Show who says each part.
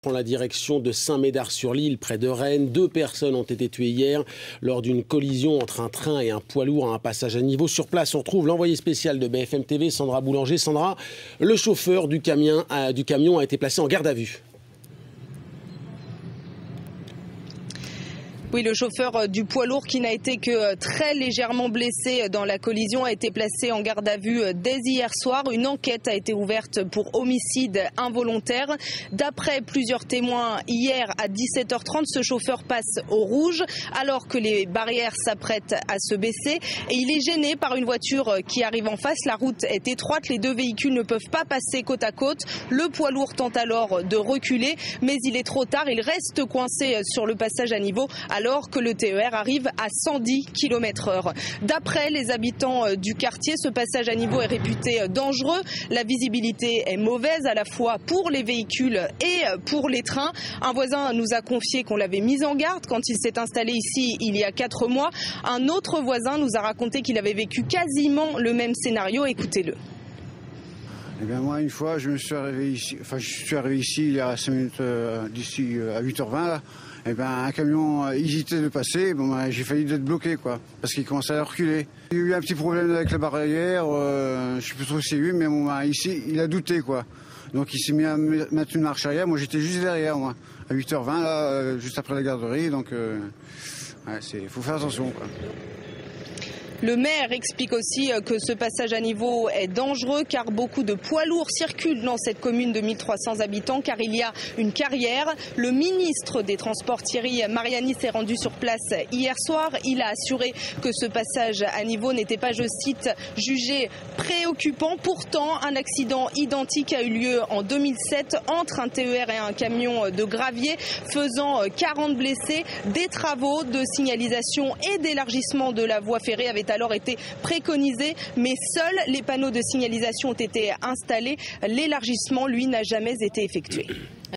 Speaker 1: prend la direction de Saint-Médard-sur-l'Île, près de Rennes. 2 personnes ont été tuées hier lors d'une collision entre un train et un poids lourd à un passage à niveau. Sur place, on retrouve l'envoyé spécial de BFM TV, Sandra Boulanger. Sandra, le chauffeur du camion a été placé en garde à vue.
Speaker 2: Oui, le chauffeur du poids lourd qui n'a été que très légèrement blessé dans la collision a été placé en garde à vue dès hier soir. Une enquête a été ouverte pour homicide involontaire. D'après plusieurs témoins, hier à 17h30, ce chauffeur passe au rouge alors que les barrières s'apprêtent à se baisser. Et il est gêné par une voiture qui arrive en face. La route est étroite, les 2 véhicules ne peuvent pas passer côte à côte. Le poids lourd tente alors de reculer, mais il est trop tard. Il reste coincé sur le passage à niveau alors que le TER arrive à 110 km/h. D'après les habitants du quartier, ce passage à niveau est réputé dangereux. La visibilité est mauvaise à la fois pour les véhicules et pour les trains. Un voisin nous a confié qu'on l'avait mis en garde quand il s'est installé ici il y a 4 mois. Un autre voisin nous a raconté qu'il avait vécu quasiment le même scénario. Écoutez-le.
Speaker 3: Eh bien moi, une fois, je suis arrivé ici il y a 5 minutes d'ici à 8h20 là. Eh ben, un camion hésitait de passer, j'ai failli être bloqué quoi, parce qu'il commençait à reculer. Il y a eu un petit problème avec la barrière, je ne sais plus trop si c'est lui, mais ici il a douté quoi. Donc il s'est mis à mettre une marche arrière, moi j'étais juste derrière moi, à 8h20 là, juste après la garderie, donc faut faire attention quoi.
Speaker 2: Le maire explique aussi que ce passage à niveau est dangereux car beaucoup de poids lourds circulent dans cette commune de 1300 habitants car il y a une carrière. Le ministre des Transports Thierry Mariani s'est rendu sur place hier soir. Il a assuré que ce passage à niveau n'était pas, je cite, jugé préoccupant. Pourtant, un accident identique a eu lieu en 2007 entre un TER et un camion de gravier faisant 40 blessés. Des travaux de signalisation et d'élargissement de la voie ferrée avaient alors été préconisés, mais seuls les panneaux de signalisation ont été installés. L'élargissement, lui, n'a jamais été effectué.